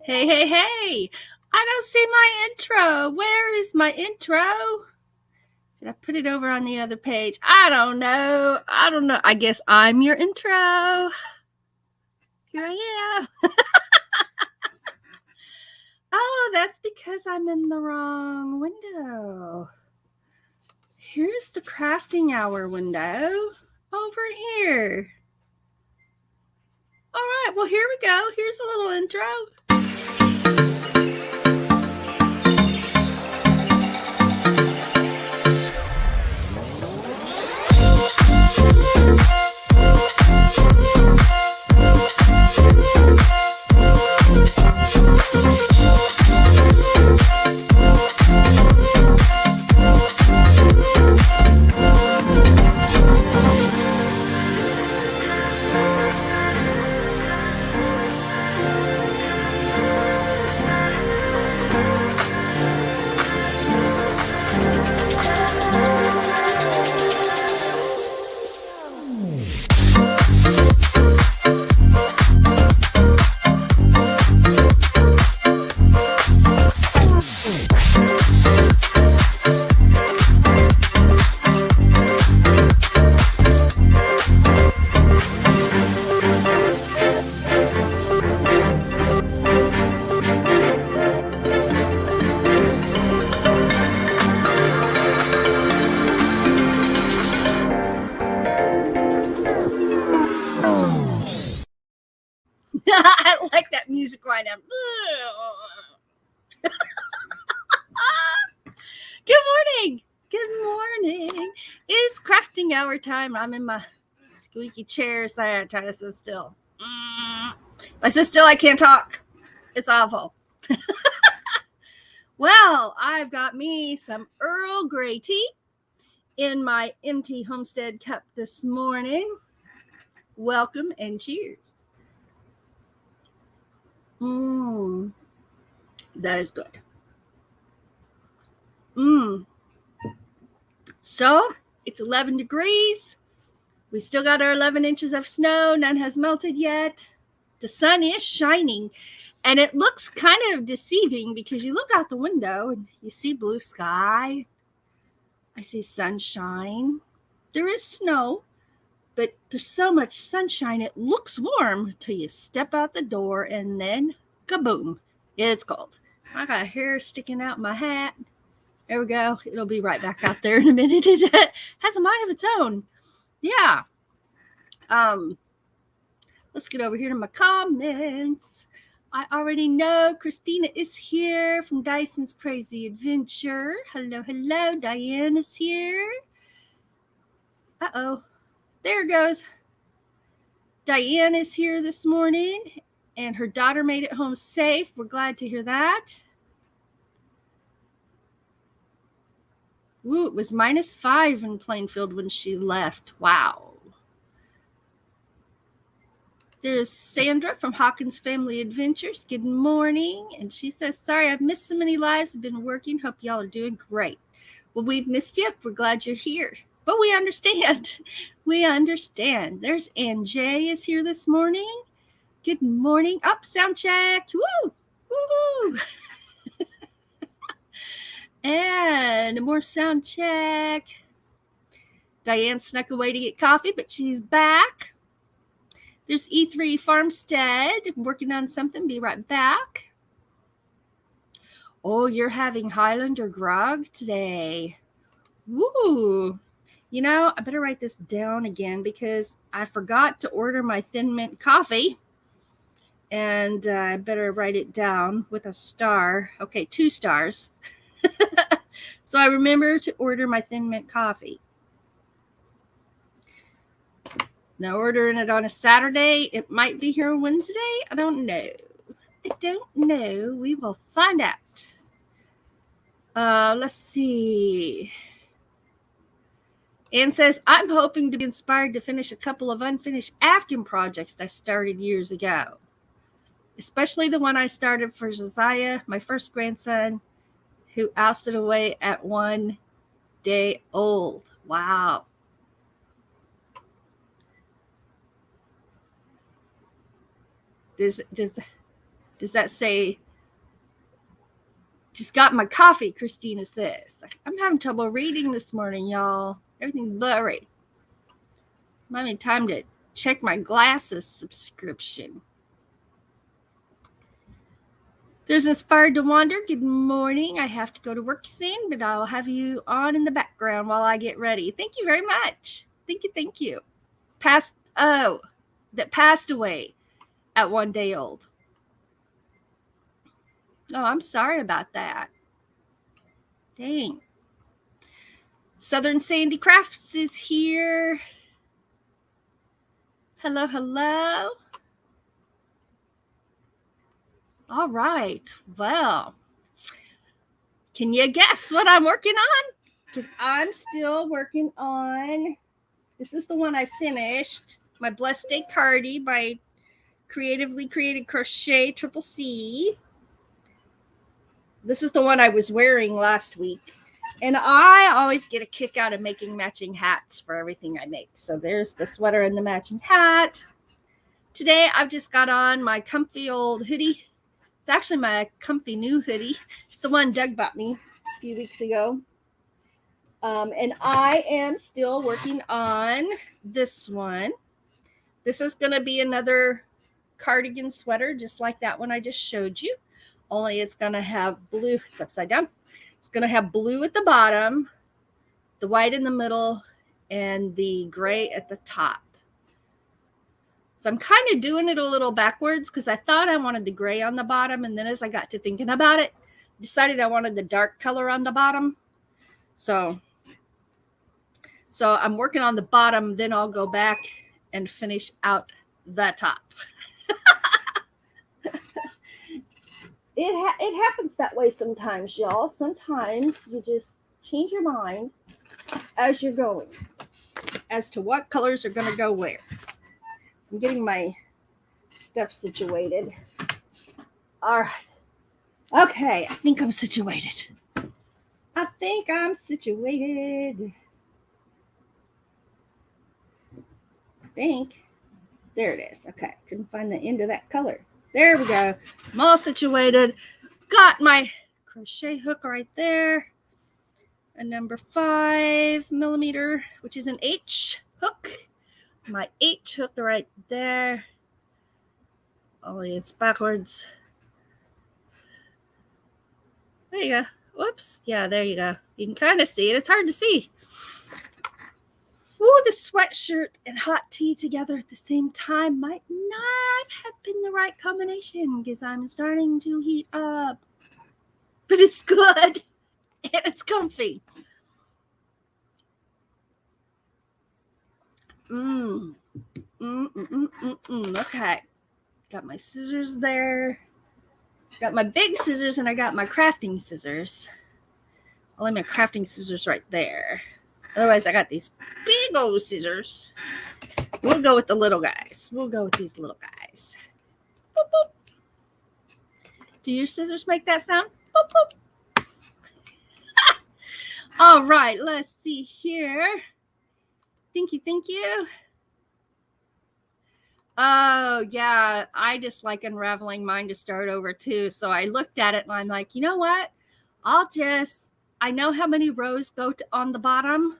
Hey, hey, hey. I don't see my intro. Where is my intro? Did I put it over on the other page? I don't know. I guess I'm your intro. Here I am. Oh, that's because I'm in the wrong window. Here's the crafting hour window over here. All right, well, here we go. Here's a little intro. I like that music right now. Good morning. Good morning. It's crafting hour time. I'm in my squeaky chair, so I try to sit still. If I sit still, I can't talk. It's awful. Well, I've got me some Earl Grey tea in my empty homestead cup this morning. Welcome and cheers. That is good. So it's 11 degrees. We still got our 11 inches of snow. None has melted yet. The sun is shining, and it looks kind of deceiving because you look out the window and you see blue sky. I see sunshine. There is snow, but there's so much sunshine, it looks warm until you step out the door, and then kaboom, it's cold. I got hair sticking out my hat. There we go. It'll be right back out there in a minute. It has a mind of its own. Yeah. Let's get over here to my comments. I already know Christina is here from Dyson's Crazy Adventure. Hello, hello. Diane is here. Uh-oh. There it goes. Diane is here this morning, and her daughter made it home safe. We're glad to hear that. Ooh, it was -5 in Plainfield when she left. Wow. There's Sandra from Hawkins Family Adventures. Good morning. And she says, sorry, I've missed so many lives. I've been working. Hope y'all are doing great. Well, we've missed you. We're glad you're here. But we understand. We understand. There's Ann J is here this morning. Good morning. Up, sound check. Woo! Woo! And more sound check. Diane snuck away to get coffee, but she's back. There's E3 Farmstead working on something. Be right back. Oh, you're having Highlander grog today. Woo! You know, I better write this down again because I forgot to order my Thin Mint coffee. And I better write it down with a star. Okay, 2 stars. So I remember to order my Thin Mint coffee. Now, ordering it on a Saturday, it might be here on Wednesday. I don't know. We will find out. Let's see. Ann says, I'm hoping to be inspired to finish a couple of unfinished Afghan projects I started years ago, especially the one I started for Josiah, my first grandson, who ousted away at 1 day old. Wow. Does Does that say, just got my coffee, Christina says. I'm having trouble reading this morning, y'all. Everything's blurry. Might be time to check my glasses subscription. There's Inspired to Wander. Good morning. I have to go to work soon, but I'll have you on in the background while I get ready. Thank you very much. Thank you. That passed away at 1 day old. Oh, I'm sorry about that. Dang. Southern Sandy Crafts is here. Hello, hello. All right. Well, can you guess what I'm working on? Because I'm still working on, this is the one I finished, my Blessed Day Cardi by Creatively Created Crochet C. This is the one I was wearing last week. And I always get a kick out of making matching hats for everything I make. So there's the sweater and the matching hat. Today, I've just got on my comfy old hoodie. It's actually my comfy new hoodie. It's the one Doug bought me a few weeks ago. And I am still working on this one. This is going to be another cardigan sweater, just like that one I just showed you. Only it's going to have blue. It's upside down. It's going to have blue at the bottom, the white in the middle, and the gray at the top. So I'm kind of doing it a little backwards because I thought I wanted the gray on the bottom. And then as I got to thinking about it, decided I wanted the dark color on the bottom. So I'm working on the bottom. Then I'll go back and finish out the top. It happens that way sometimes, y'all. Sometimes you just change your mind as you're going as to what colors are going to go where. I'm getting my stuff situated. All right. Okay, I think I'm situated. There it is. Okay, couldn't find the end of that color. There we go. I'm all situated. Got my crochet hook right there. A number 5 millimeter, which is an H hook. My H hook right there. Only it's backwards. There you go. Whoops. Yeah, there you go. You can kind of see it. It's hard to see. Ooh, the sweatshirt and hot tea together at the same time might not have been the right combination because I'm starting to heat up. But it's good and it's comfy. Okay. Got my scissors there. Got my big scissors and I got my crafting scissors. I'll lay my crafting scissors right there. Otherwise, I got these big old scissors. We'll go with the little guys. We'll go with these little guys. Boop, boop. Do your scissors make that sound? Boop, boop. All right, let's see here. Thank you. Oh, yeah. I just like unraveling mine to start over, too. So I looked at it and I'm like, you know what? I know how many rows go on the bottom.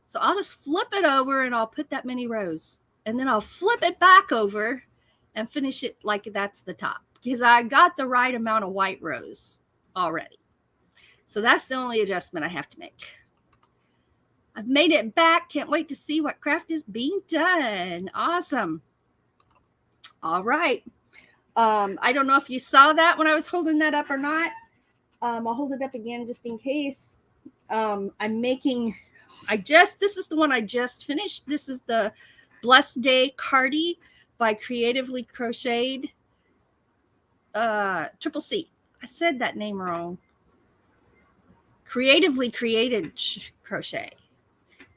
So I'll just flip it over and I'll put that many rows. And then I'll flip it back over and finish it like that's the top. Because I got the right amount of white rows already. So that's the only adjustment I have to make. I've made it back. Can't wait to see what craft is being done. Awesome. All right. I don't know if you saw that when I was holding that up or not. I'll hold it up again just in case. This is the one I just finished. This is the Blessed Day Cardi by Creatively Crocheted C. I said that name wrong. Creatively Created Crochet.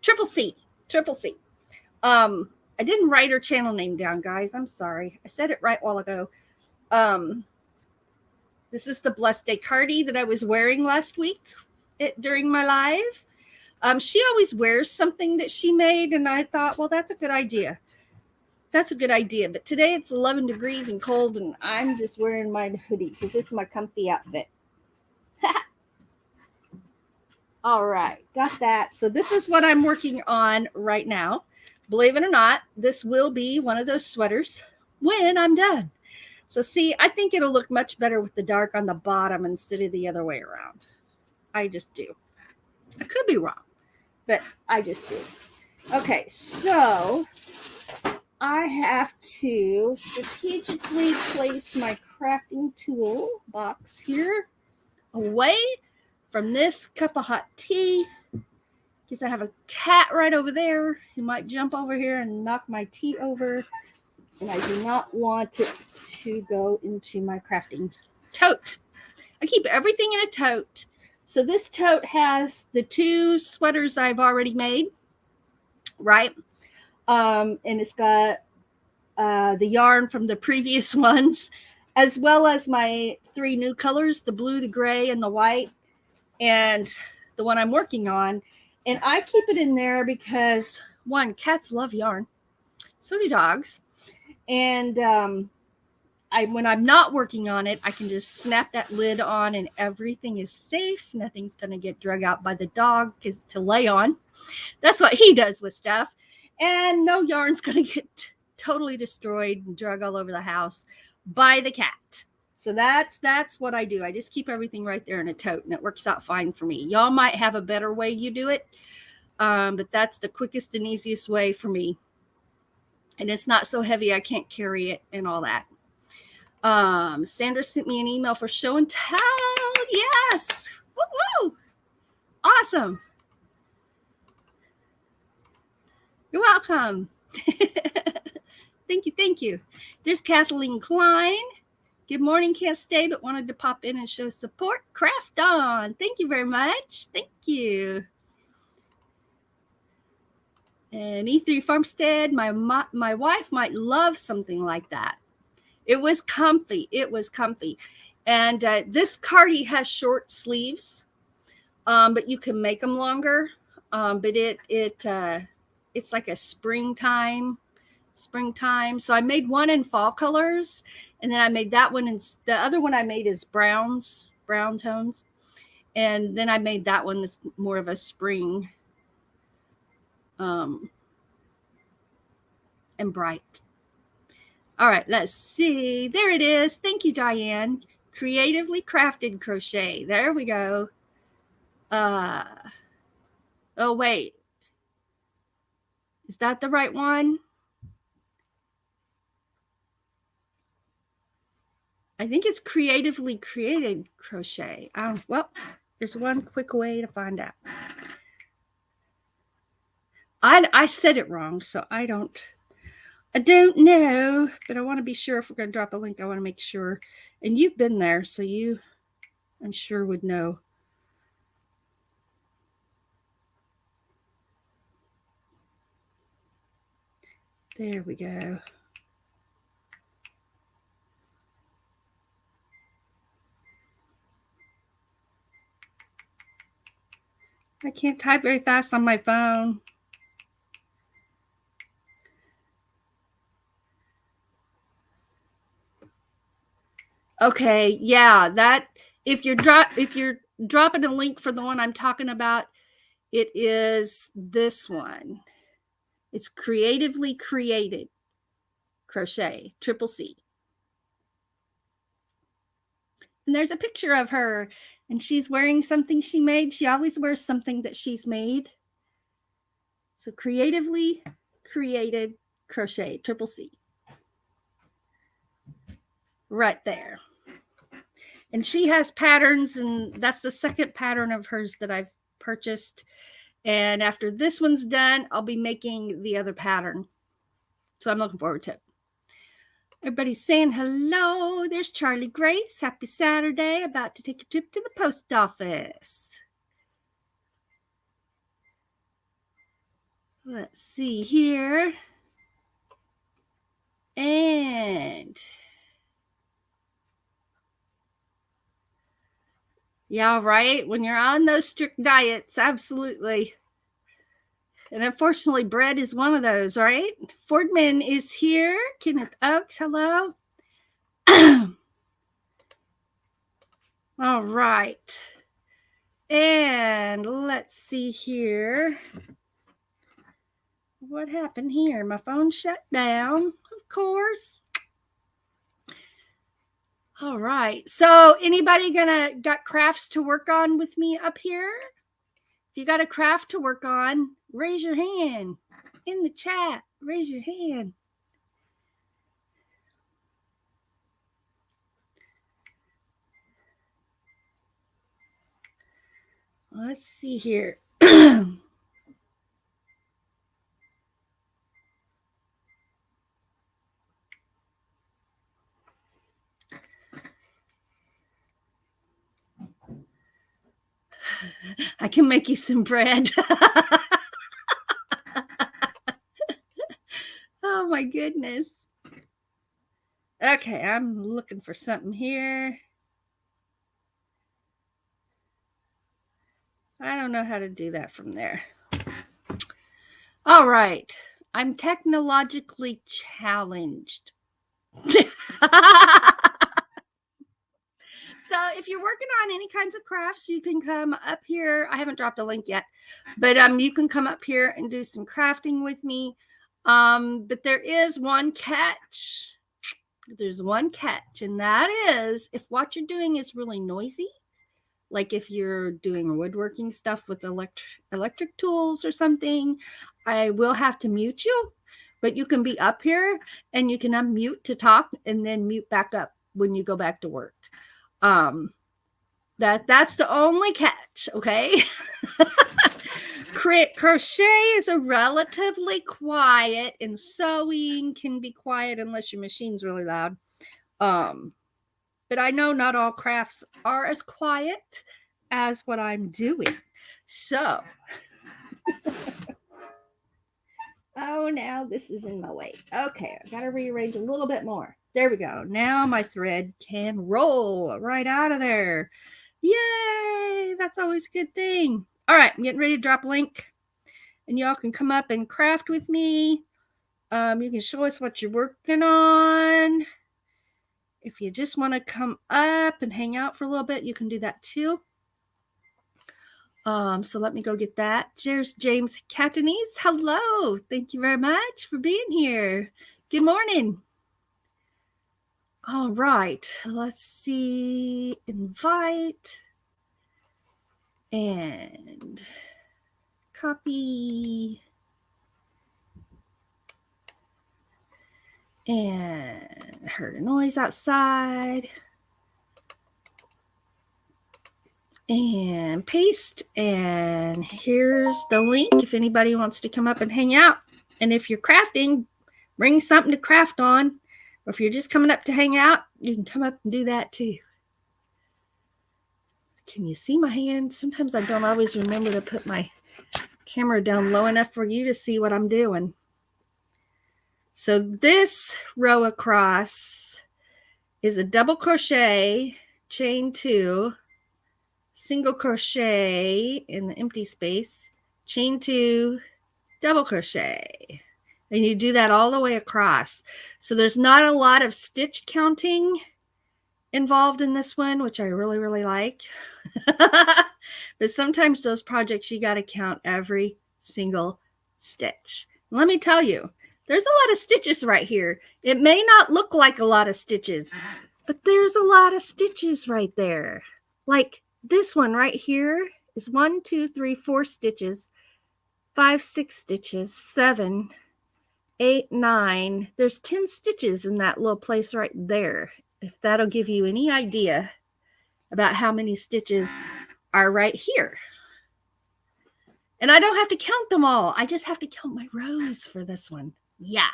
C. I didn't write her channel name down, guys. I'm sorry. I said it right a while ago. This is the Blessed Day Cardi that I was wearing last week during my live. She always wears something that she made, and I thought, well, that's a good idea. That's a good idea. But today it's 11 degrees and cold, and I'm just wearing my hoodie because this is my comfy outfit. All right, got that. So this is what I'm working on right now. Believe it or not, this will be one of those sweaters when I'm done. So see, I think it'll look much better with the dark on the bottom instead of the other way around. I just do. I could be wrong, but I just do. Okay, so I have to strategically place my crafting tool box here away from this cup of hot tea, because I have a cat right over there who might jump over here and knock my tea over, and I do not want it to go into my crafting tote. I keep everything in a tote. So this tote has the 2 sweaters I've already made, right? And it's got the yarn from the previous ones, as well as my 3 new colors, the blue, the gray, and the white, and the one I'm working on. And I keep it in there because, one, cats love yarn. So do dogs. And when I'm not working on it, I can just snap that lid on and everything is safe. Nothing's going to get drug out by the dog to lay on. That's what he does with stuff. And no yarn's going to get totally destroyed and drug all over the house by the cat. So that's what I do. I just keep everything right there in a tote, and it works out fine for me. Y'all might have a better way you do it, but that's the quickest and easiest way for me. And it's not so heavy I can't carry it and all that. Sandra sent me an email for show and tell. Yes. Woo-woo. Awesome. You're welcome. Thank you. There's Kathleen Klein. Good morning, can't stay, but wanted to pop in and show support. Craft on. Thank you very much. Thank you. And E3 Farmstead, my wife might love something like that. It was comfy. And this Cardi has short sleeves, but you can make them longer. But it's like a springtime. So I made one in fall colors, and then I made that one, and the other one I made is brown tones. And then I made that one that's more of a spring and bright. All right, let's see. There it is. Thank you, Diane. Creatively Crafted Crochet. There we go. Oh, wait. Is that the right one? I think it's Creatively Created Crochet. Well, there's one quick way to find out. I said it wrong, so I don't know, but I want to be sure. If we're going to drop a link, I want to make sure. And you've been there, so you, I'm sure, would know. There we go. I can't type very fast on my phone. Okay, yeah, that if you're dropping a link for the one I'm talking about, it is this one. It's Creatively Created Crochet, CCC. And there's a picture of her, and she's wearing something she made. She always wears something that she's made. So Creatively Created Crochet, CCC. Right there. And she has patterns, and that's the second pattern of hers that I've purchased. And after this one's done, I'll be making the other pattern. So I'm looking forward to it. Everybody's saying hello. There's Charlie Grace. Happy Saturday. About to take a trip to the post office. Let's see here. And yeah, right. When you're on those strict diets, absolutely. And unfortunately, bread is one of those, right? Fordman is here. Kenneth Oaks, hello. All right. And let's see here. What happened here? My phone shut down, of course. All right. So anybody got crafts to work on with me up here? If you got a craft to work on, raise your hand in the chat. Raise your hand. Let's see here. I can make you some bread. Oh my goodness. Okay, I'm looking for something here. I don't know how to do that from there. All right. I'm technologically challenged. So if you're working on any kinds of crafts, you can come up here. I haven't dropped a link yet, but you can come up here and do some crafting with me. But there is one catch. There's one catch, and that is if what you're doing is really noisy, like if you're doing woodworking stuff with electric tools or something, I will have to mute you, but you can be up here and you can unmute to talk and then mute back up when you go back to work. That's the only catch, okay? Crochet is a relatively quiet, and sewing can be quiet unless your machine's really loud. But I know not all crafts are as quiet as what I'm doing. So, oh, now this is in my way. Okay, I got to rearrange a little bit more. There we go. Now my thread can roll right out of there. Yay! That's always a good thing. All right, I'm getting ready to drop a link, and y'all can come up and craft with me. You can show us what you're working on. If you just want to come up and hang out for a little bit, you can do that too. So let me go get that. There's James Catanese. Hello. Thank you very much for being here. Good morning. All right. Let's see. Invite and copy. And I heard a noise outside. And paste. And here's the link if anybody wants to come up and hang out. And if you're crafting, bring something to craft on. Or if you're just coming up to hang out, you can come up and do that too. Can you see my hand? Sometimes I don't always remember to put my camera down low enough for you to see what I'm doing. So this row across is a double crochet, chain 2, single crochet in the empty space, chain 2, double crochet. And you do that all the way across. So there's not a lot of stitch counting involved in this one, which I really, really like. But sometimes those projects, you got to count every single stitch. Let me tell you, there's a lot of stitches right here. It may not look like a lot of stitches, but there's a lot of stitches right there. Like this one right here is 1, 2, 3, 4 stitches, 5, 6 stitches, 7, 8, 9. There's 10 stitches in that little place right there. If that'll give you any idea about how many stitches are right here. And I don't have to count them all. I just have to count my rows for this one. Yeah.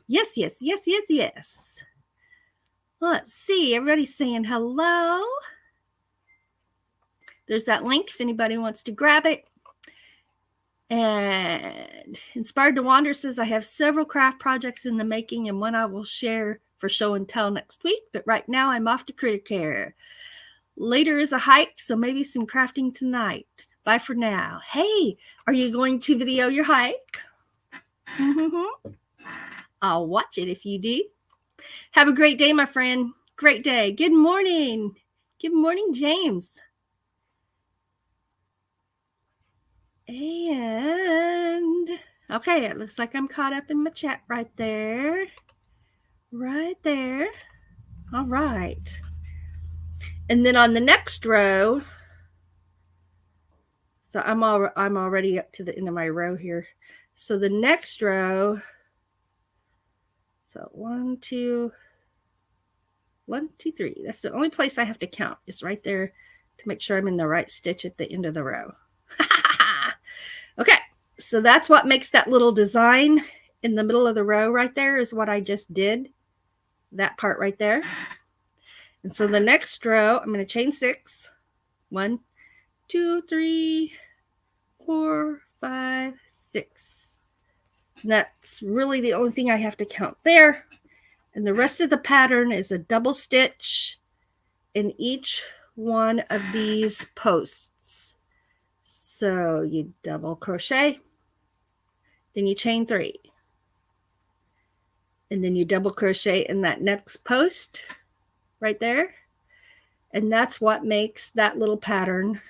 Yes, yes, yes, yes, yes. Let's see. Everybody's saying hello. There's that link if anybody wants to grab it. And Inspired to Wander says, I have several craft projects in the making and one I will share for show and tell next week. But right now I'm off to critter care. Later is a hike, so maybe some crafting tonight. Bye for now. Hey, are you going to video your hike? I'll watch it if you do. Have a great day, my friend. Great day. Good morning. Good morning, James. And okay, it looks like I'm caught up in my chat right there. Right there. All right. And then on the next row, so I'm already up to the end of my row here. So the next row, so 1, 2, 1, 2, 3. That's the only place I have to count is right there to make sure I'm in the right stitch at the end of the row. Okay, so that's what makes that little design in the middle of the row right there is what I just did. That part right there. And so the next row, I'm going to chain 6. 1, 2, 3, 4, 5, 6. And that's really the only thing I have to count there. And the rest of the pattern is a double stitch in each one of these posts. So you double crochet, then you chain 3. And then you double crochet in that next post right there. And that's what makes that little pattern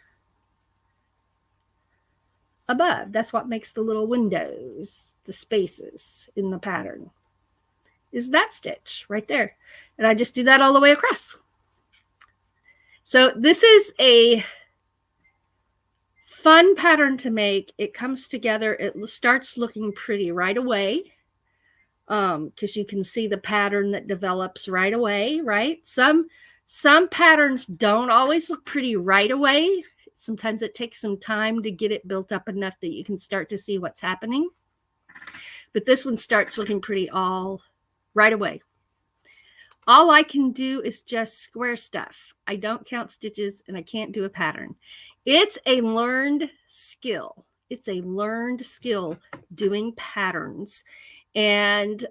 above. That's what makes the little windows, the spaces in the pattern, is that stitch right there. And I just do that all the way across. So this is a fun pattern to make. It comes together. It starts looking pretty right away because you can see the pattern that develops right away, right? Some patterns don't always look pretty right away. Sometimes it takes some time to get it built up enough that you can start to see what's happening. But this one starts looking pretty all right away. All I can do is just square stuff. I don't count stitches and I can't do a pattern. It's a learned skill. It's a learned skill doing patterns. And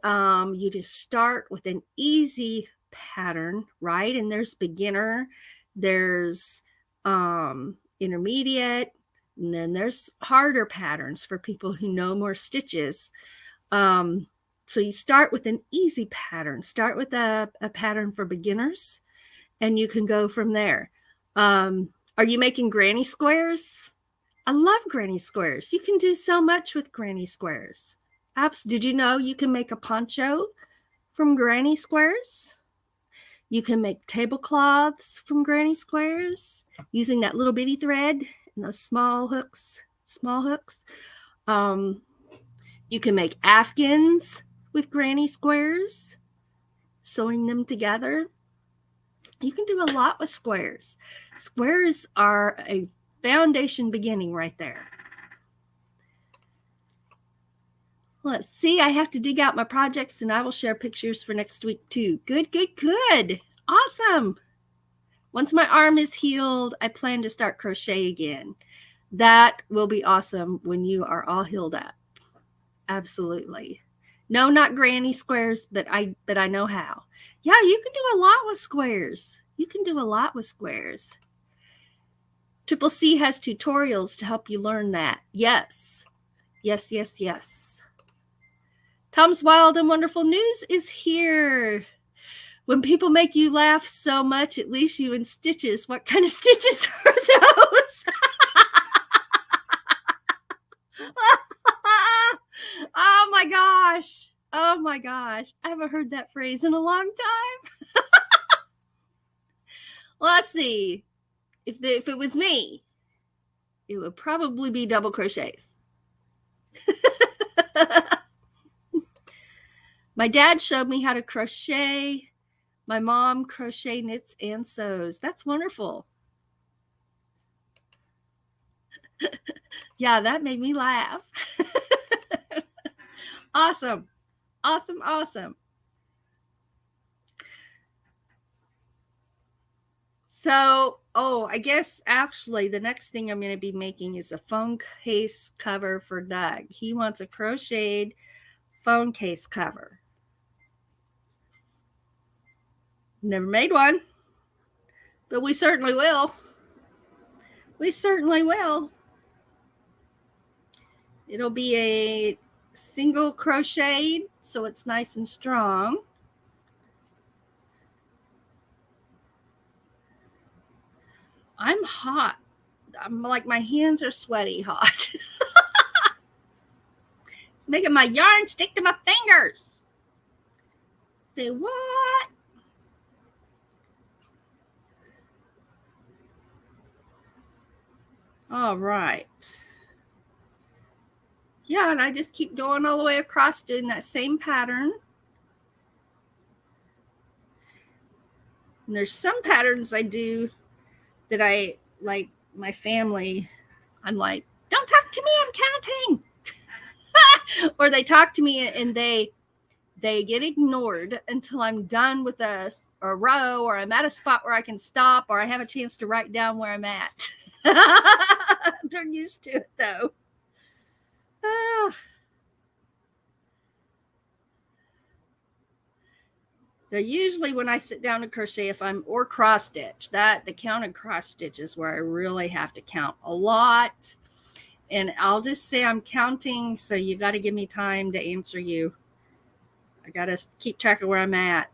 you just start with an easy pattern, right? And there's beginner, there's intermediate, and then there's harder patterns for people who know more stitches. So you start with an easy pattern. Start with a pattern for beginners, and you can go from there. Are you making granny squares? I love granny squares. You can do so much with granny squares. Did you know you can make a poncho from granny squares? You can make tablecloths from granny squares using that little bitty thread and those small hooks. You can make afghans with granny squares, sewing them together. You can do a lot with squares. Squares are a foundation beginning right there. Let's see, I have to dig out my projects and I will share pictures for next week too. Good. Awesome. Once my arm is healed, I plan to start crochet again. That will be awesome when you are all healed up. Absolutely. No, not granny squares, but I know how. Yeah, you can do a lot with squares. Triple C has tutorials to help you learn that. Yes. Tom's Wild and Wonderful News is here. When people make you laugh so much, it leaves you in stitches. What kind of stitches are those? Oh my gosh. I haven't heard that phrase in a long time. Let's see. If it was me, it would probably be double crochets. My dad showed me how to crochet. My mom crochet, knits, and sews. That's wonderful. Yeah, that made me laugh. Awesome. So, I guess actually the next thing I'm going to be making is a phone case cover for Doug. He wants a crocheted phone case cover. Never made one, but we certainly will. It'll be a single crochet, so it's nice and strong. I'm hot. I'm like, my hands are sweaty hot. It's making my yarn stick to my fingers. Say what? All right. Yeah, and I just keep going all the way across doing that same pattern. And there's some patterns I do that I like my family. I'm like, don't talk to me, I'm counting. Or they talk to me and they get ignored until I'm done with a row, or I'm at a spot where I can stop, or I have a chance to write down where I'm at. They're used to it though. They're usually when I sit down to crochet, if I'm or cross stitch, that the counted cross stitch is where I really have to count a lot. And I'll just say I'm counting, so you got to give me time to answer you. I got to keep track of where I'm at.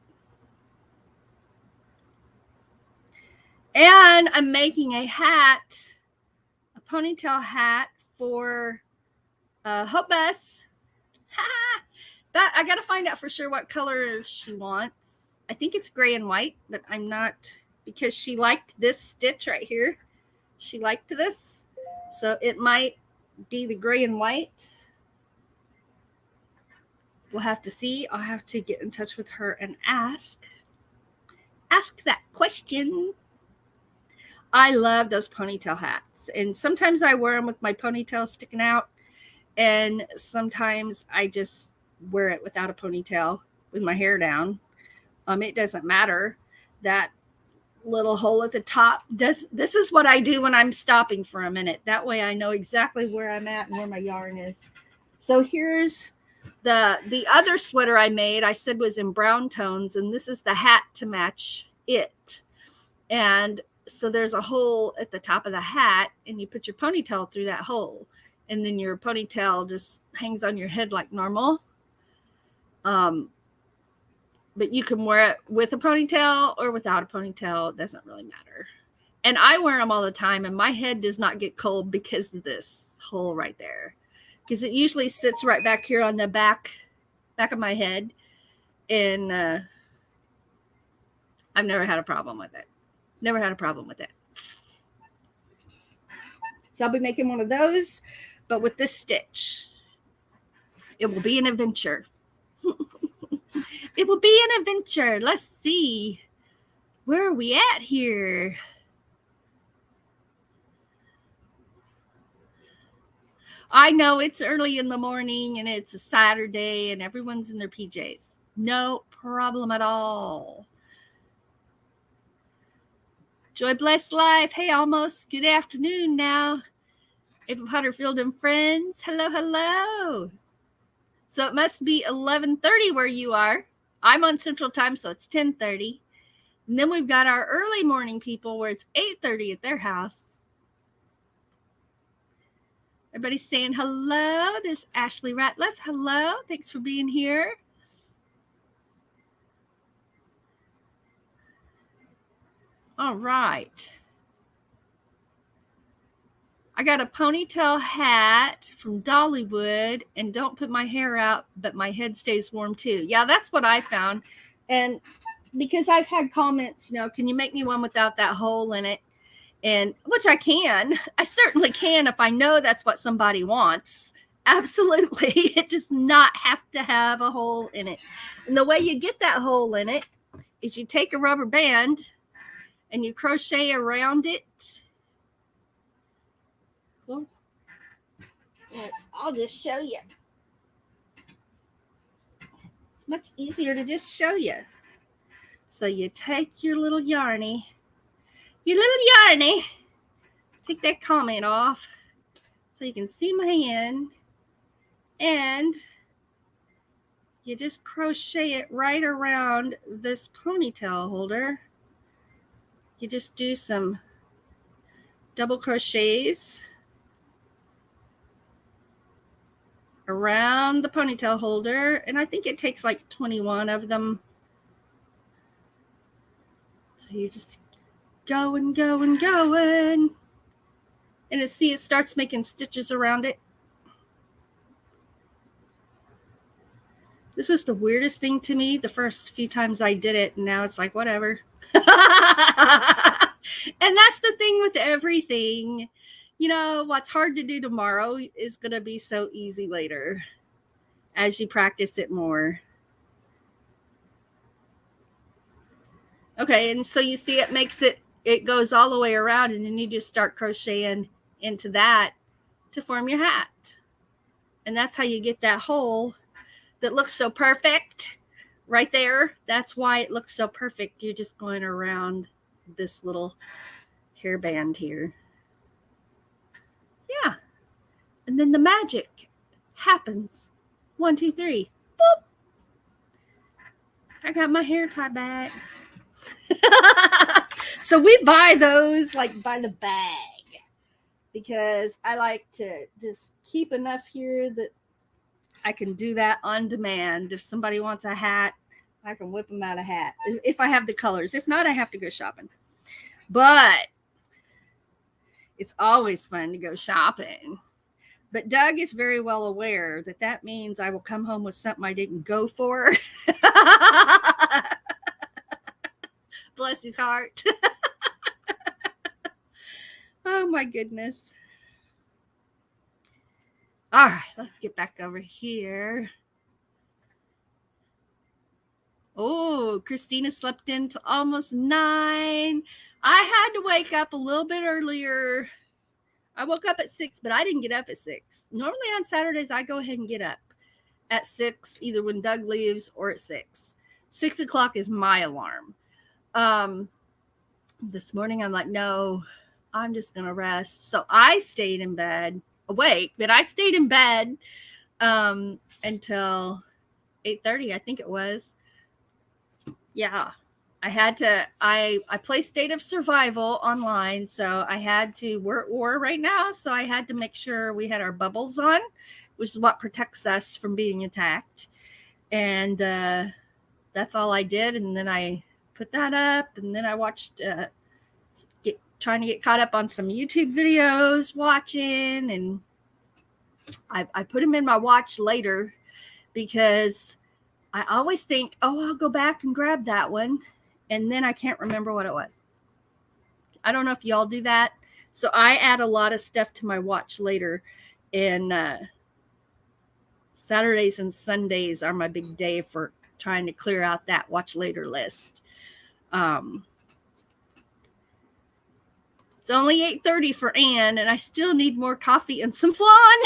And I'm making a hat, a ponytail hat for Hope Bess. But I got to find out for sure what color she wants. I think it's gray and white, but I'm not, because she liked this stitch right here. She liked this. So it might be the gray and white. We'll have to see. I'll have to get in touch with her and ask that question. I love those ponytail hats. And sometimes I wear them with my ponytail sticking out. And sometimes I just wear it without a ponytail with my hair down. It doesn't matter. That little hole at the top, this is what I do when I'm stopping for a minute. That way I know exactly where I'm at and where my yarn is. So here's the other sweater I made, I said was in brown tones, and this is the hat to match it. And so there's a hole at the top of the hat, and you put your ponytail through that hole, and then your ponytail just hangs on your head like normal. But you can wear it with a ponytail or without a ponytail. It doesn't really matter. And I wear them all the time, and my head does not get cold because of this hole right there. Because it usually sits right back here on the back of my head. And I've never had a problem with it. Never had a problem with it. So I'll be making one of those, but with this stitch. It will be an adventure. It will be an adventure. Let's see. Where are we at here? I know it's early in the morning and it's a Saturday and everyone's in their PJs. No problem at all. Joy Blessed Life. Hey, almost good afternoon now. Ava Potterfield and friends. Hello, hello. So it must be 11:30 where you are. I'm on Central Time, so it's 10:30. And then we've got our early morning people where it's 8:30 at their house. Everybody's saying hello. There's Ashley Ratliff. Hello. Thanks for being here. All right. I got a ponytail hat from Dollywood, and don't put my hair out, but my head stays warm too. Yeah, that's what I found. And because I've had comments, can you make me one without that hole in it? And which I can. I certainly can if I know that's what somebody wants. Absolutely. It does not have to have a hole in it. And the way you get that hole in it is you take a rubber band and you crochet around it. Well, I'll just show you. It's much easier to just show you. So you take your little yarny, take that comment off so you can see my hand, and you just crochet it right around this ponytail holder. You just do some double crochets. around the ponytail holder, and I think it takes like 21 of them. So you just going, and it starts making stitches around it. This was the weirdest thing to me the first few times I did it, and now it's like, whatever. And that's the thing with everything. You know, what's hard to do tomorrow is going to be so easy later as you practice it more. Okay, and so you see it goes all the way around, and then you just start crocheting into that to form your hat. And that's how you get that hole that looks so perfect right there. That's why it looks so perfect. You're just going around this little hairband here. Yeah. And then the magic happens. 1, 2, 3. Boop. I got my hair tie back. So we buy those like by the bag because I like to just keep enough here that I can do that on demand. If somebody wants a hat, I can whip them out a hat if I have the colors. If not, I have to go shopping. But it's always fun to go shopping. But Doug is very well aware that that means I will come home with something I didn't go for. Bless his heart. Oh my goodness. All right, let's get back over here. Oh, Christina slept in till almost 9. I had to wake up a little bit earlier. I woke up at 6, but I didn't get up at 6. Normally on Saturdays, I go ahead and get up at 6, either when Doug leaves or at 6. 6 o'clock is my alarm. This morning, I'm like, no, I'm just going to rest. So I stayed in bed, awake, but I stayed in bed until 8:30, I think it was. Yeah. I play State of Survival online, so I had to, we're at war right now, so I had to make sure we had our bubbles on, which is what protects us from being attacked. And that's all I did. And then I put that up, and then I watched, trying to get caught up on some YouTube videos, watching, and I put them in my watch later because I always think, oh, I'll go back and grab that one. And then I can't remember what it was. I don't know if y'all do that. So I add a lot of stuff to my watch later. And Saturdays and Sundays are my big day for trying to clear out that watch later list. It's only 8:30 for Anne, and I still need more coffee and some flan.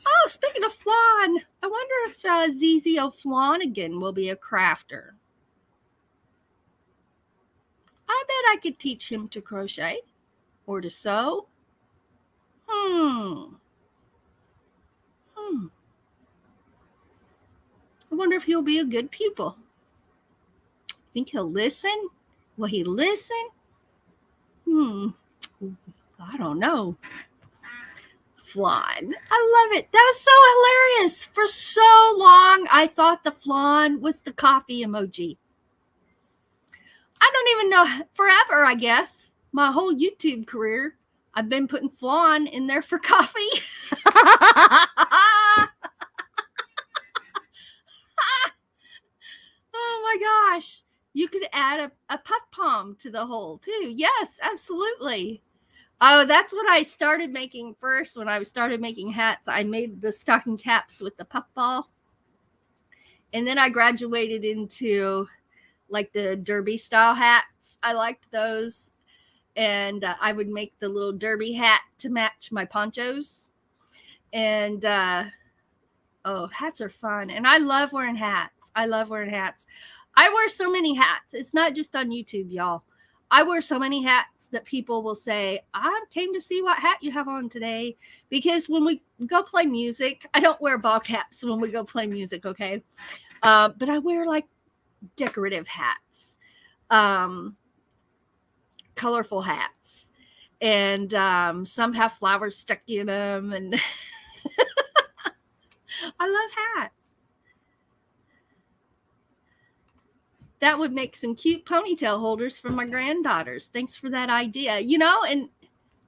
Oh, speaking of flan, I wonder if ZZ O'Flanagan will be a crafter. I bet I could teach him to crochet or to sew. I wonder if he'll be a good pupil. Think he'll listen? Will he listen? I don't know. Flan. I love it. That was so hilarious. For so long, I thought the flan was the coffee emoji. I don't even know. Forever, I guess. My whole YouTube career, I've been putting flan in there for coffee. Oh my gosh. You could add a puff palm to the hole too. Yes, absolutely. Oh, that's what I started making first when I started making hats. I made the stocking caps with the puff ball. And then I graduated into like the derby style hats. I liked those. And I would make the little derby hat to match my ponchos. And hats are fun. And I love wearing hats. I wear so many hats. It's not just on YouTube, y'all. I wear so many hats that people will say, I came to see what hat you have on today. Because when we go play music, I don't wear ball caps when we go play music, okay? But I wear like decorative hats, colorful hats. And some have flowers stuck in them. And I love hats. That would make some cute ponytail holders for my granddaughters. Thanks for that idea. And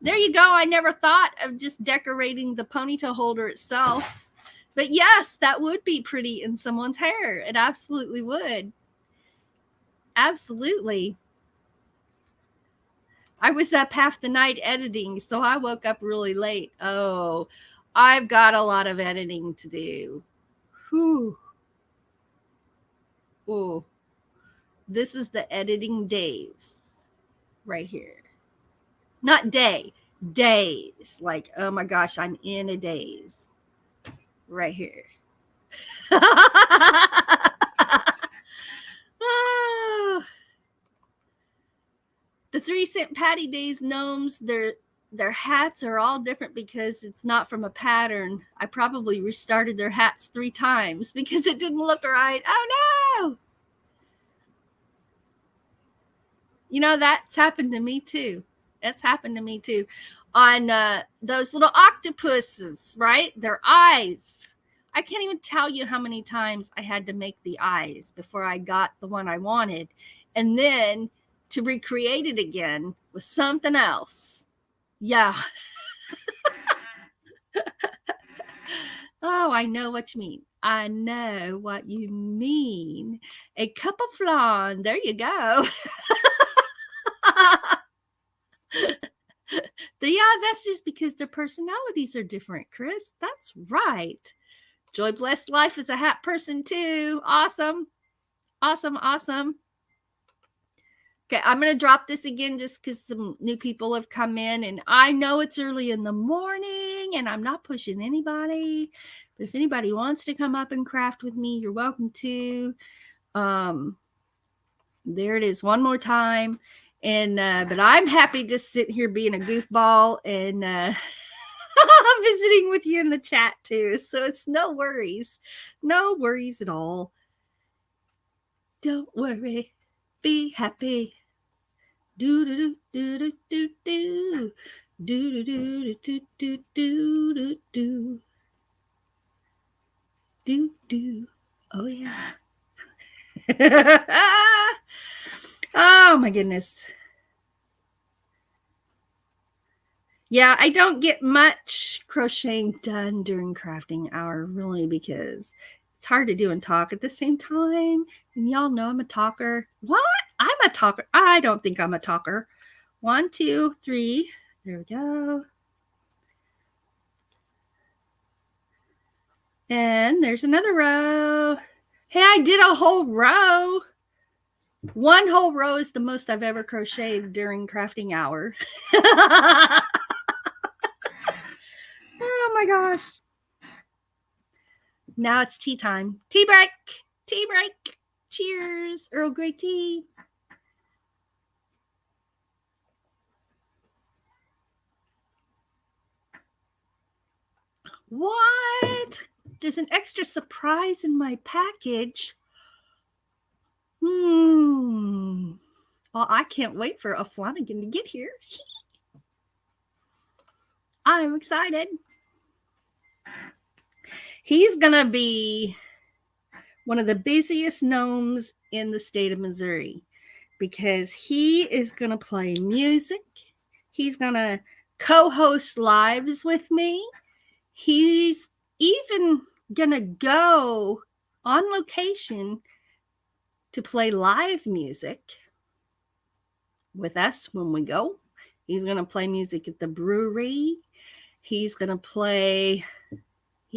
there you go. I never thought of just decorating the ponytail holder itself. But yes, that would be pretty in someone's hair. It absolutely would. Absolutely. I was up half the night editing, so I woke up really late. Oh, I've got a lot of editing to do. Whew. Oh, this is the editing days right here. Not days. Like, oh my gosh, I'm in a daze right here. Oh. The 3-cent Patty Days gnomes, their hats are all different because it's not from a pattern. I probably restarted their hats 3 times because it didn't look right. Oh no! That's happened to me too. That's happened to me too. On those little octopuses, right? Their eyes. I can't even tell you how many times I had to make the eyes before I got the one I wanted. And then to recreate it again was something else. Yeah. Oh, I know what you mean. I know what you mean. A cup of flan. There you go. Yeah, that's just because their personalities are different, Chris. That's right. Joy Blessed Life is a hat person too. Awesome. Awesome. Okay, I'm going to drop this again just because some new people have come in. And I know it's early in the morning and I'm not pushing anybody. But if anybody wants to come up and craft with me, you're welcome to. There it is one more time. And but I'm happy just sitting here being a goofball and visiting with you in the chat too. So it's no worries. No worries at all. Don't worry. Be happy. Do do do do do do do do do do do do do do do. Oh yeah. Oh my goodness. Yeah, I don't get much crocheting done during crafting hour, really, because it's hard to do and talk at the same time. And y'all know I'm a talker. What? I'm a talker. I don't think I'm a talker. 1, 2, 3. There we go. And there's another row. Hey, I did a whole row. 1 whole row is the most I've ever crocheted during crafting hour. Oh my gosh. Now it's tea time. Tea break. Tea break. Cheers. Earl Grey tea. What? There's an extra surprise in my package. Well, I can't wait for a Flanagan to get here. I'm excited. He's going to be one of the busiest gnomes in the state of Missouri because he is going to play music. He's going to co-host lives with me. He's even going to go on location to play live music with us when we go. He's going to play music at the brewery. He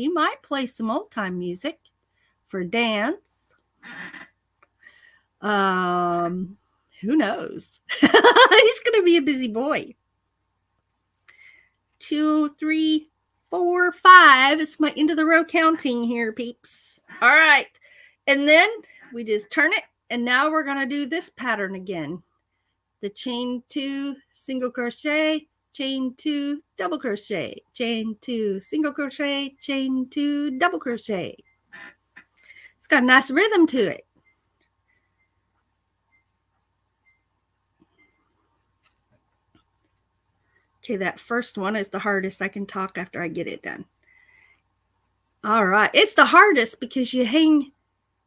might play some old time music for dance. Who knows? He's going to be a busy boy. 2, 3, 4, 5. It's my end of the row counting here, peeps. All right. And then we just turn it. And now we're going to do this pattern again. The chain 2, single crochet, chain 2, double crochet, chain 2, single crochet, chain 2, double crochet. It's got a nice rhythm to it. Okay, that first one is the hardest. I can talk after I get it done. All right. It's the hardest because you hang,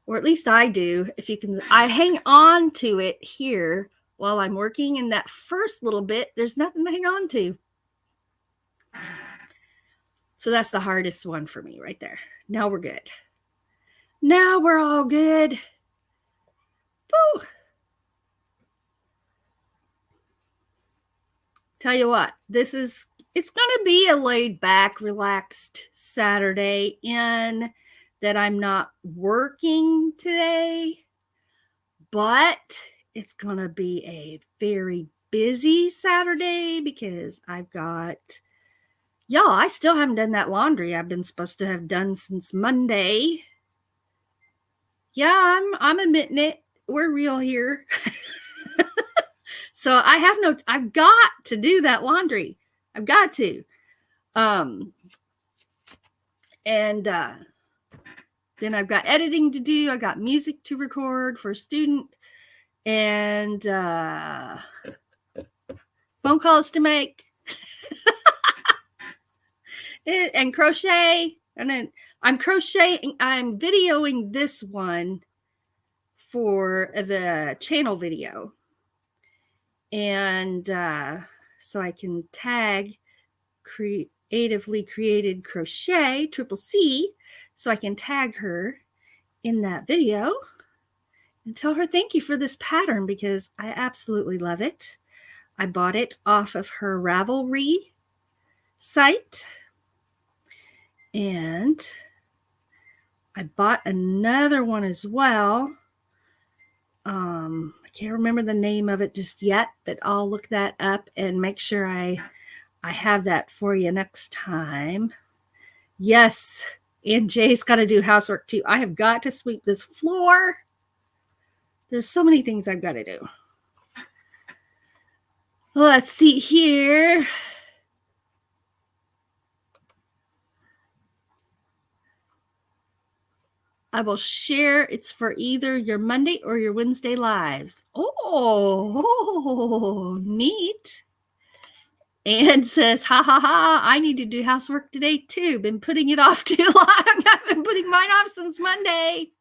or at least I do, if you can, I hang on to it here while I'm working. And that first little bit, there's nothing to hang on to. So that's the hardest one for me right there. Now we're good. Now we're all good. Woo. Tell you what, it's going to be a laid back, relaxed Saturday in that I'm not working today, but it's going to be a very busy Saturday because I've got, y'all, I still haven't done that laundry I've been supposed to have done since Monday. Yeah, I'm admitting it. We're real here. So I've got to do that laundry. I've got to. And then I've got editing to do. I got music to record for a student and phone calls to make and crochet. And then I'm crocheting. I'm videoing this one for the channel video. And so I can tag Creatively Created Crochet, CCC, so I can tag her in that video and tell her thank you for this pattern because I absolutely love it. I bought it off of her Ravelry site. And I bought another one as well. I can't remember the name of it just yet, but I'll look that up and make sure I have that for you next time. Yes, and Jay's got to do housework too. I have got to sweep this floor. There's so many things I've got to do. Let's see here. I will share. It's for either your Monday or your Wednesday lives. Oh, neat. And says, ha, ha, ha, I need to do housework today too. Been putting it off too long. I've been putting mine off since Monday.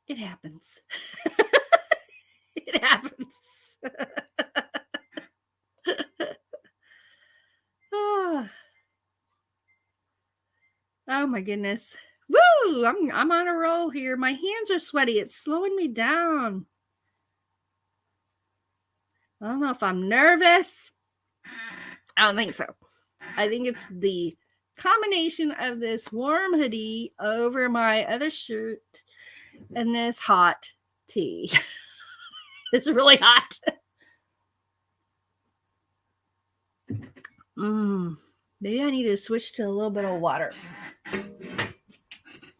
It happens. It happens. Oh my goodness. Woo! I'm on a roll here. My hands are sweaty. It's slowing me down. I don't know if I'm nervous. I don't think so. I think it's the combination of this warm hoodie over my other shirt and this hot tea. It's really hot. Maybe I need to switch to a little bit of water.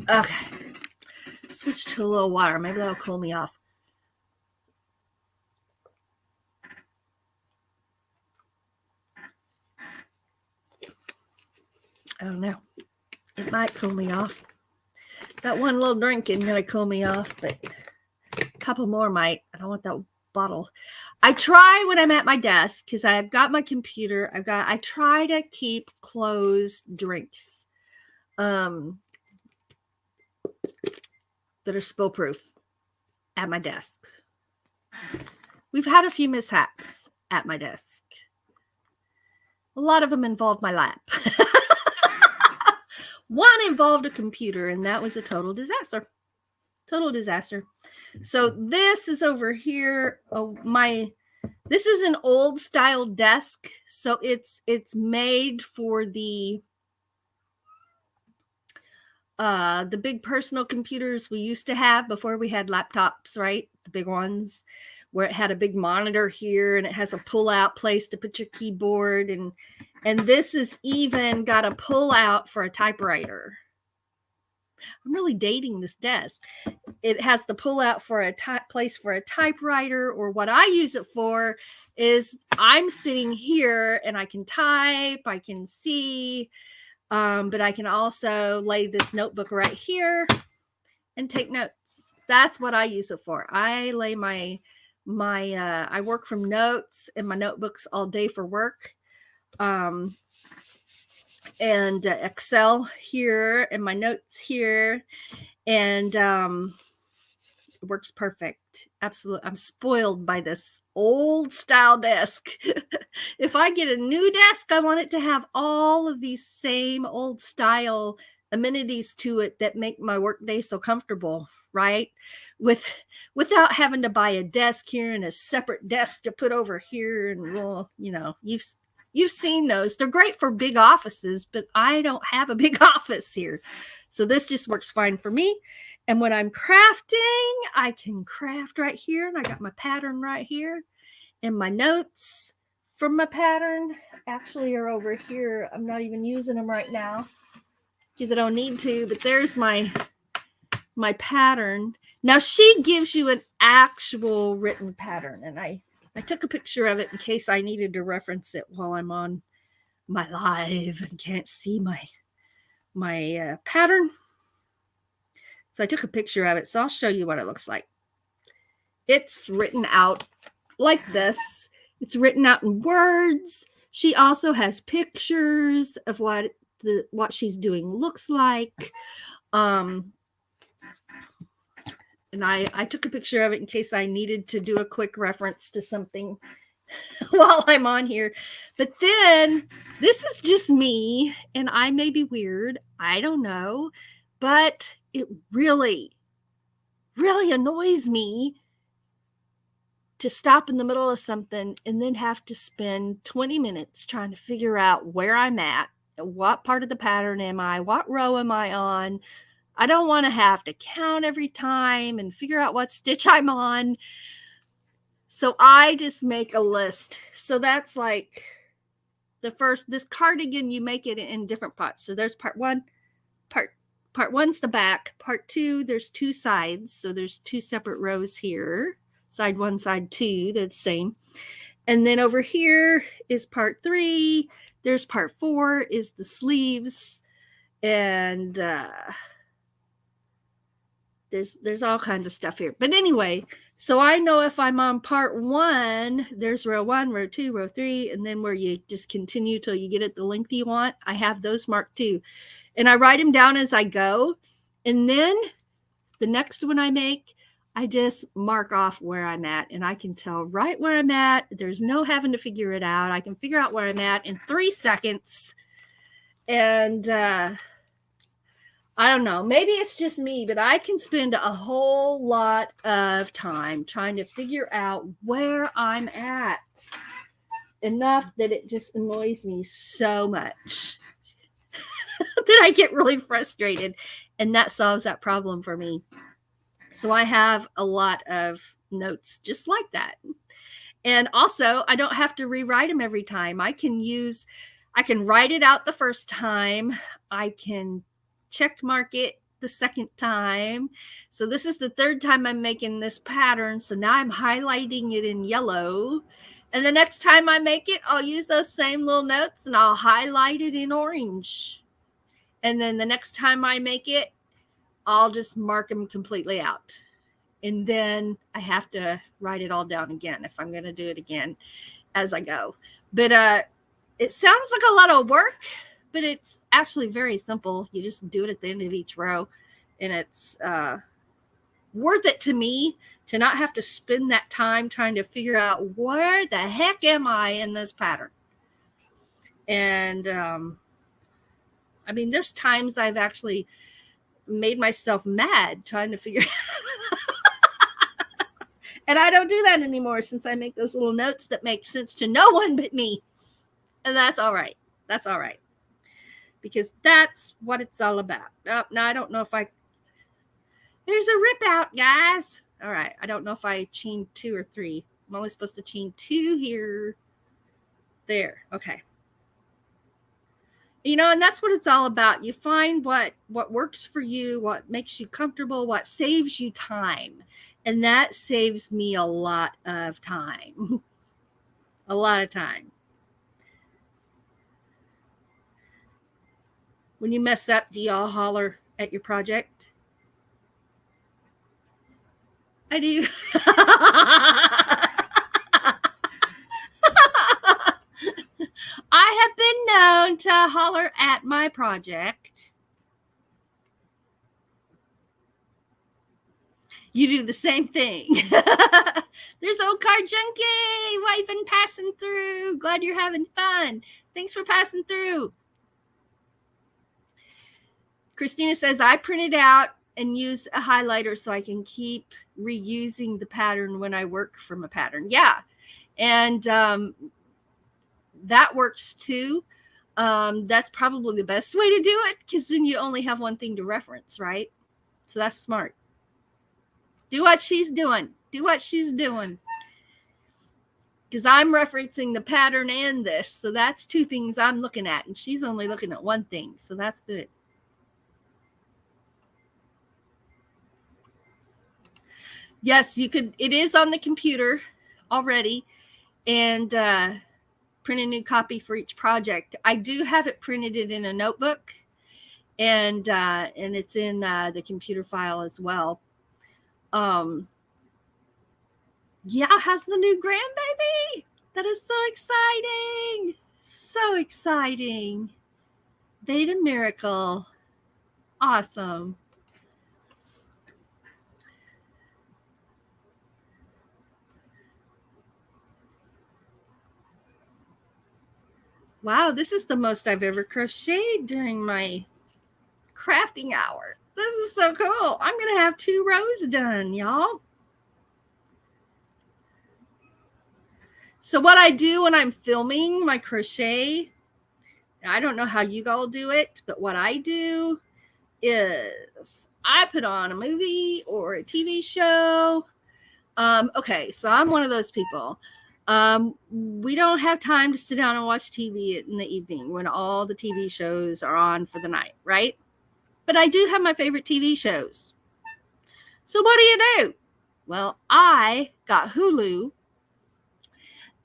Okay. Switch to a little water. Maybe that'll cool me off. I don't know. It might cool me off. That one little drink isn't going to cool me off, but a couple more might. I don't want that bottle. I try when I'm at my desk because I've got my computer. I try to keep closed drinks that are spill proof at my desk. We've had a few mishaps at my desk. A lot of them involved my lap. One involved a computer, and that was a total disaster. Total disaster. So this is over here. This is an old style desk. So it's made for the big personal computers we used to have before we had laptops, right? The big ones where it had a big monitor here and it has a pull out place to put your keyboard. And this is even got a pull out for a typewriter. I'm really dating this desk. It has the pull out for a place for a typewriter, or what I use it for is I'm sitting here and I can type, I can see, but I can also lay this notebook right here and take notes. That's what I use it for. I lay I work from notes in my notebooks all day for work. And Excel here and my notes here. And it works perfect. Absolutely. I'm spoiled by this old style desk. If I get a new desk, I want it to have all of these same old style amenities to it that make my workday so comfortable, right? Without having to buy a desk here and a separate desk to put over here. And well, you've seen those. They're great for big offices, but I don't have a big office here. So this just works fine for me. And when I'm crafting, I can craft right here. And I got my pattern right here. And my notes from my pattern actually are over here. I'm not even using them right now because I don't need to. But there's my pattern. Now she gives you an actual written pattern. And I took a picture of it in case I needed to reference it while I'm on my live and can't see my pattern. So I took a picture of it. So I'll show you what it looks like. It's written out like this. It's written out in words. She also has pictures of what she's doing looks like. And I took a picture of it in case I needed to do a quick reference to something while I'm on here. But then this is just me, and I may be weird. I don't know. But it really, really annoys me to stop in the middle of something and then have to spend 20 minutes trying to figure out where I'm at, what part of the pattern am I, what row am I on. I don't want to have to count every time and figure out what stitch I'm on. So I just make a list. So that's like this cardigan, you make it in different parts. So there's part one, Part one's the back. Part two, there's two sides. So there's two separate rows here. Side one, side two, they're the same. And then over here is part three. There's part four is the sleeves. And there's all kinds of stuff here. But anyway, so I know if I'm on part one, there's row one, row two, row three, and then where you just continue till you get it the length you want. I have those marked too. And I write them down as I go. And then the next one I make, I just mark off where I'm at. And I can tell right where I'm at. There's no having to figure it out. I can figure out where I'm at in 3 seconds. And I don't know. Maybe it's just me, but I can spend a whole lot of time trying to figure out where I'm at. Enough that it just annoys me so much. That I get really frustrated, and that solves that problem for me. So I have a lot of notes just like that. And also, I don't have to rewrite them every time. I can write it out the first time. I can check mark it the second time. So this is the third time I'm making this pattern. So now I'm highlighting it in yellow. And the next time I make it, I'll use those same little notes and I'll highlight it in orange. And then the next time I make it, I'll just mark them completely out. And then I have to write it all down again if I'm going to do it again as I go. But it sounds like a lot of work, but it's actually very simple. You just do it at the end of each row. And it's worth it to me to not have to spend that time trying to figure out where the heck am I in this pattern. And I mean, there's times I've actually made myself mad trying to figure and I don't do that anymore since I make those little notes that make sense to no one but me. And that's all right. That's all right. Because that's what it's all about. Oh, now I don't know if there's a rip out, guys. All right. I don't know if I chained 2 or 3. I'm only supposed to chain 2 here. There. Okay. And that's what it's all about. You find what works for you, what makes you comfortable, what saves you time. And that saves me a lot of time. A lot of time. When you mess up, do y'all holler at your project? I do. I have been known to holler at my project. You do the same thing. There's old card junkie. Why you been passing through? Glad you're having fun. Thanks for passing through. Christina says, I printed out and use a highlighter so I can keep reusing the pattern when I work from a pattern. Yeah. And that works too. That's probably the best way to do it, because then you only have one thing to reference, right? So that's smart. Do what she's doing. Do what she's doing. Because I'm referencing the pattern and this. So that's two things I'm looking at. And she's only looking at one thing. So that's good. Yes, you could. It is on the computer already. And print a new copy for each project. I do have it printed in a notebook. And it's in the computer file as well. Yeah, how's the new grandbaby? That is so exciting. So exciting. Beta miracle. Awesome. Wow, this is the most I've ever crocheted during my crafting hour. This is so cool. I'm going to have 2 rows done, y'all. So what I do when I'm filming my crochet, I don't know how you all do it, but what I do is I put on a movie or a TV show. Okay, so I'm one of those people. We don't have time to sit down and watch TV in the evening when all the TV shows are on for the night, right? But I do have my favorite TV shows. So what do? Well, I got Hulu,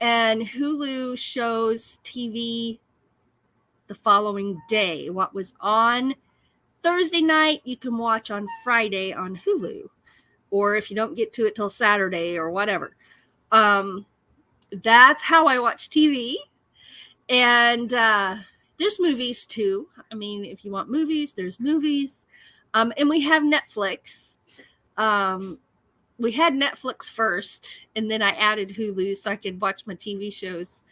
and Hulu shows TV the following day. What was on Thursday night, you can watch on Friday on Hulu, or if you don't get to it till Saturday or whatever. That's how I watch TV. And there's movies too. I mean, if you want movies, there's movies. And we have Netflix. We had Netflix first, and then I added Hulu so I could watch my TV shows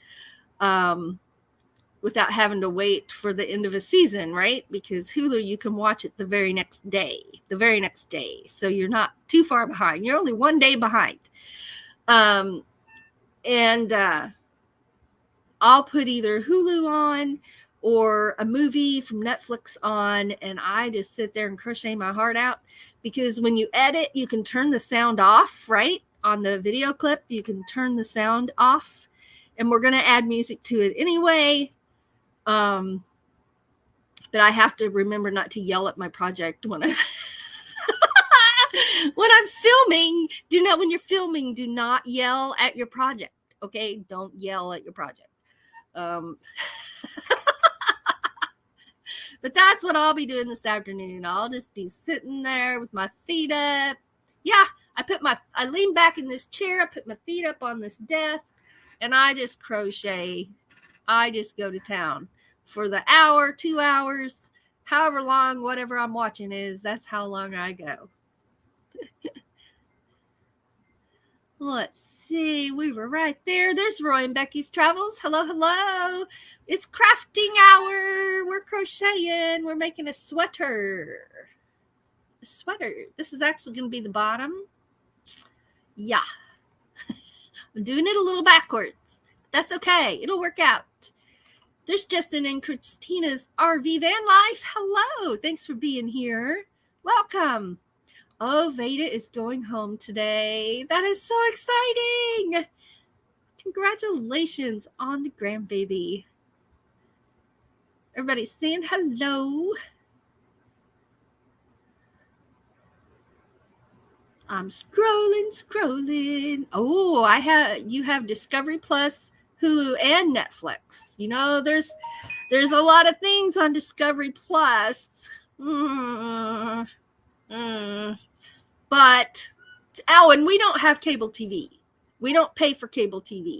without having to wait for the end of a season, right? Because Hulu, you can watch it the very next day. So you're not too far behind. You're only 1 day behind. And I'll put either Hulu on or a movie from Netflix on, and I just sit there and crochet my heart out, because when you edit, you can turn the sound off, right? On the video clip, you can turn the sound off, and we're going to add music to it anyway. But I have to remember not to yell at my project when I'm when I'm filming. When you're filming, do not yell at your project. Okay, don't yell at your project. But that's what I'll be doing this afternoon. I'll just be sitting there with my feet up. Yeah, I lean back in this chair, I put my feet up on this desk, and I just crochet. I just go to town for the hour, 2 hours, however long, whatever I'm watching is, that's how long I go. Let's see. We were right there. There's Roy and Becky's Travels. Hello, hello. It's crafting hour. We're crocheting. We're making a sweater. This is actually going to be the bottom. Yeah. I'm doing it a little backwards. That's okay. It'll work out. There's Justin and Christina's RV van life. Hello. Thanks for being here. Welcome. Oh, Veda is going home today. That is so exciting. Congratulations on the grandbaby. Everybody's saying hello. I'm scrolling. Oh, you have Discovery Plus, Hulu, and Netflix. You know, there's a lot of things on Discovery Plus. But Oh, and we don't have cable TV. We don't pay for cable TV.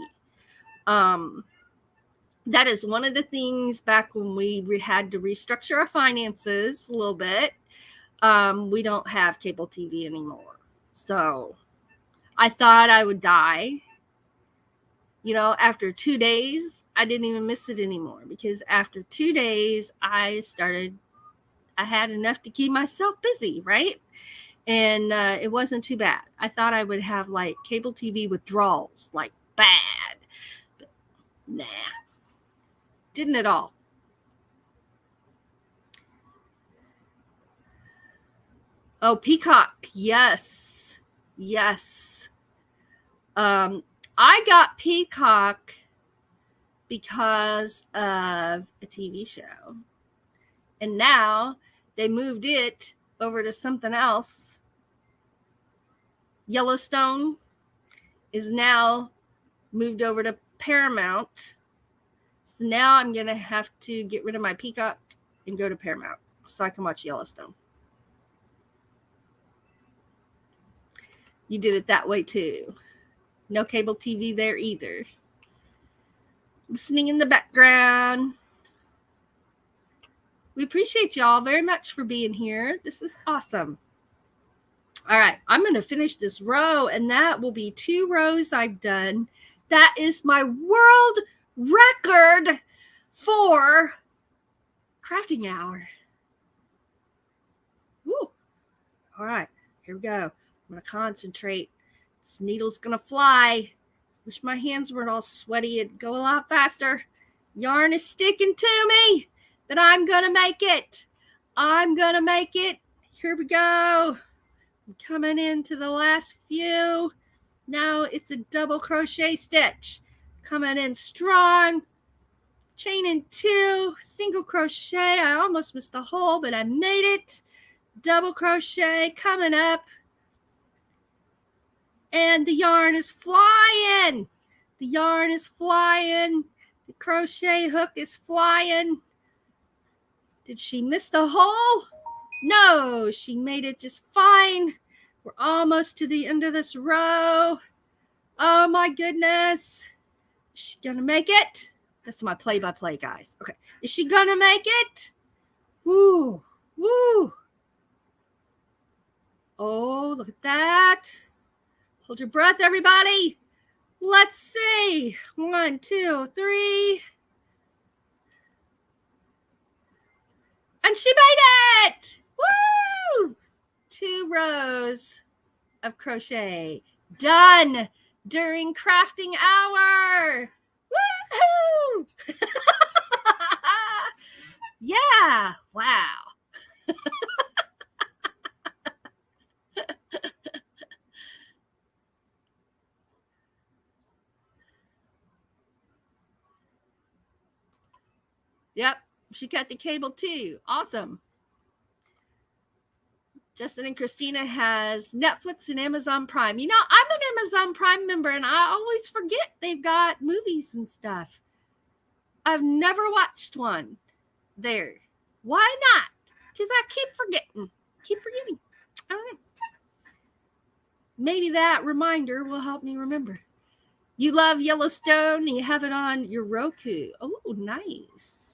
That is one of the things back when we had to restructure our finances a little bit. We don't have cable TV anymore. So I thought I would die. You know, after 2 days, I didn't even miss it anymore, because after 2 days, I had enough to keep myself busy, right? And it wasn't too bad. I thought I would have like cable TV withdrawals, like bad. But nah, didn't at all. Oh, Peacock. Yes. Yes. I got Peacock because of a TV show. And now they moved it over to something else. Yellowstone is now moved over to Paramount. So now I'm going to have to get rid of my Peacock and go to Paramount so I can watch Yellowstone. You did it that way too. No cable TV there either. Listening in the background. We appreciate y'all very much for being here. This is awesome. All right, I'm going to finish this row, and that will be 2 rows I've done. That is my world record for crafting hour. Woo. All right, here we go. I'm going to concentrate. This needle's going to fly. Wish my hands weren't all sweaty. It'd go a lot faster. Yarn is sticking to me, but I'm going to make it. I'm going to make it. Here we go. I'm coming into the last few. Now it's a double crochet stitch. Coming in strong. Chain in 2. Single crochet. I almost missed the hole, but I made it. Double crochet coming up. And the yarn is flying. The yarn is flying. The crochet hook is flying. Did she miss the hole? No, she made it just fine. We're almost to the end of this row. Oh my goodness. Is she gonna make it? That's my play-by-play, guys. Okay. Is she gonna make it? Woo, woo. Oh, look at that. Hold your breath, everybody. Let's see. 1, 2, 3. And she made it. Woo! 2 rows of crochet done during crafting hour. Woohoo! Yeah. Wow. Yep. She cut the cable too. Awesome. Justin and Christina has Netflix and Amazon Prime. You know, I'm an Amazon Prime member, and I always forget they've got movies and stuff. I've never watched one there. Why not? Because I keep forgetting. I don't know. Maybe that reminder will help me remember. You love Yellowstone, and you have it on your Roku. Oh, nice.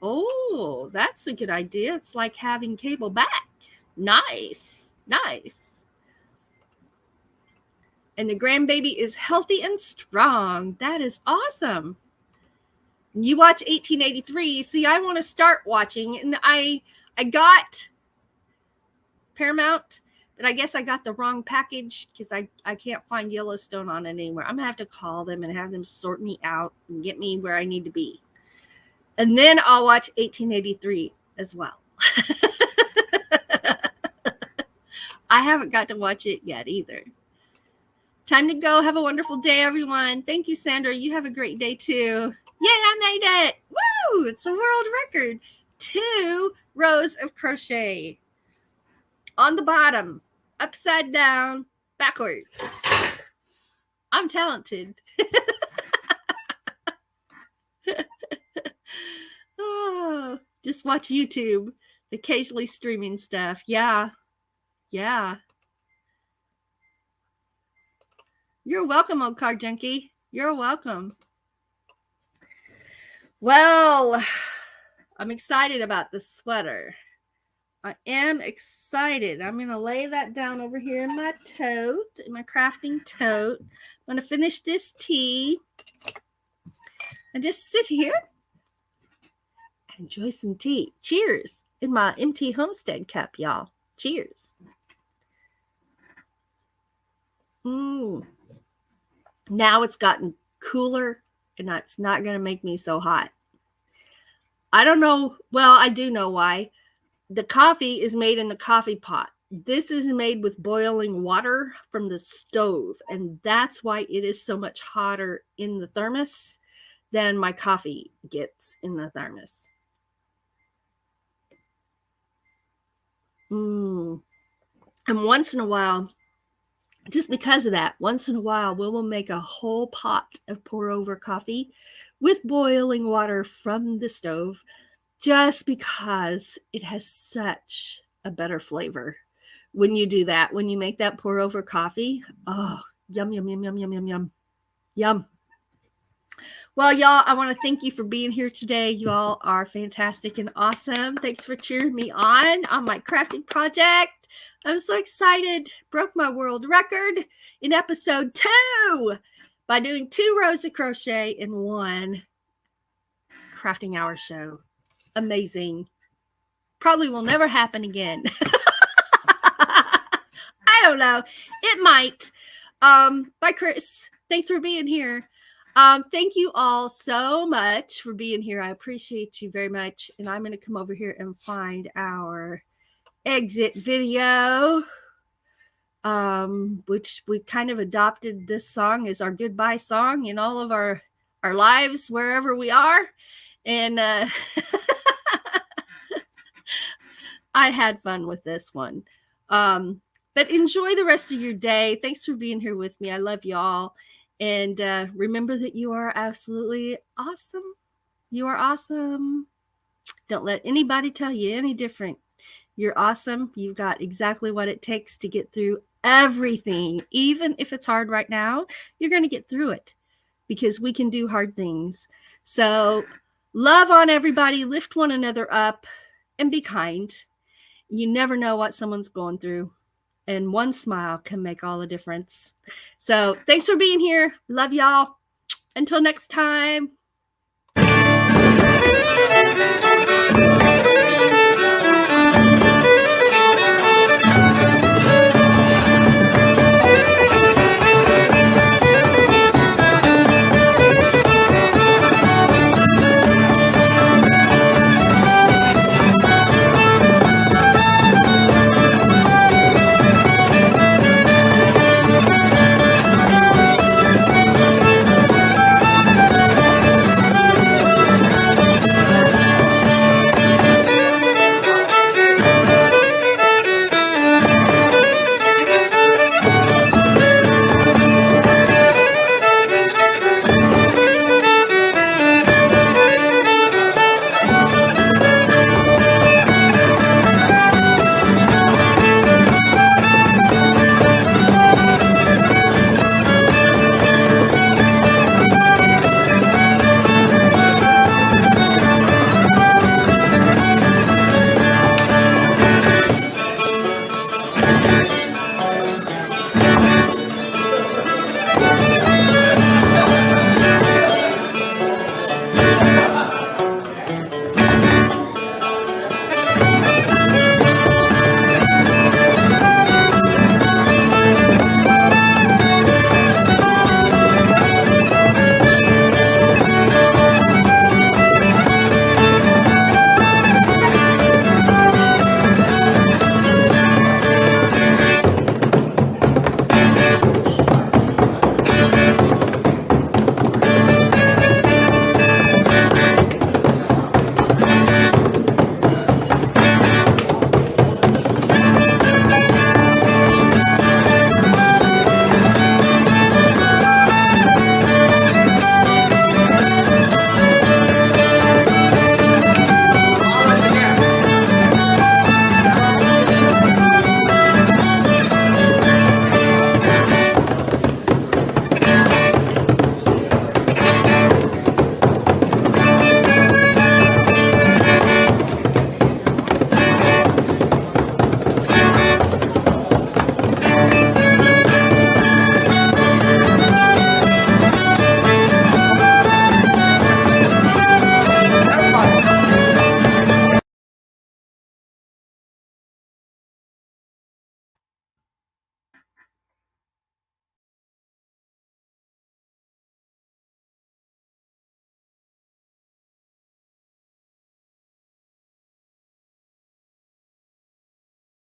Oh, that's a good idea. It's like having cable back. Nice. Nice. And the grandbaby is healthy and strong. That is awesome. You watch 1883. See, I want to start watching, and I got Paramount, but I guess I got the wrong package because I can't find Yellowstone on it anywhere. I'm going to have to call them and have them sort me out and get me where I need to be. And then I'll watch 1883 as well. I haven't got to watch it yet either. Time to go. Have a wonderful day, everyone. Thank you, Sandra. You have a great day too. Yay, I made it. Woo! It's a world record. 2 rows of crochet. On the bottom, upside down, backwards. I'm talented. Oh, just watch YouTube. Occasionally streaming stuff. Yeah. You're welcome, old card junkie. You're welcome. Well, I'm excited about this sweater. I am excited. I'm going to lay that down over here in my tote, in my crafting tote. I'm going to finish this tea and just sit here and enjoy some tea. Cheers in my MT Homestead cup, y'all. Cheers. Now it's gotten cooler and it's not going to make me so hot. I don't know. Well, I do know why. The coffee is made in the coffee pot. This is made with boiling water from the stove, and that's why it is so much hotter in the thermos than my coffee gets in the thermos. And once in a while, just because of that, once in a while, we will make a whole pot of pour over coffee with boiling water from the stove, just because it has such a better flavor when you do that. When you make that pour over coffee, oh, yum, yum, yum, yum, yum, yum, yum, yum. Well, y'all, I want to thank you for being here today. You all are fantastic and awesome. Thanks for cheering me on my crafting project. I'm so excited. Broke my world record in episode 2 by doing 2 rows of crochet in 1 crafting hour show. Amazing. Probably will never happen again. I don't know. It might. Bye, Chris. Thanks for being here. Thank you all so much for being here. I appreciate you very much. And I'm going to come over here and find our exit video, which we kind of adopted this song as our goodbye song in all of our lives, wherever we are. And I had fun with this one. But enjoy the rest of your day. Thanks for being here with me. I love y'all. And remember that you are absolutely awesome. You are awesome. Don't let anybody tell you any different. You're awesome. You've got exactly what it takes to get through everything. Even if it's hard right now, you're going to get through it because we can do hard things. So love on everybody, lift one another up, and be kind. You never know what someone's going through. And one smile can make all the difference. So thanks for being here. Love y'all. Until next time.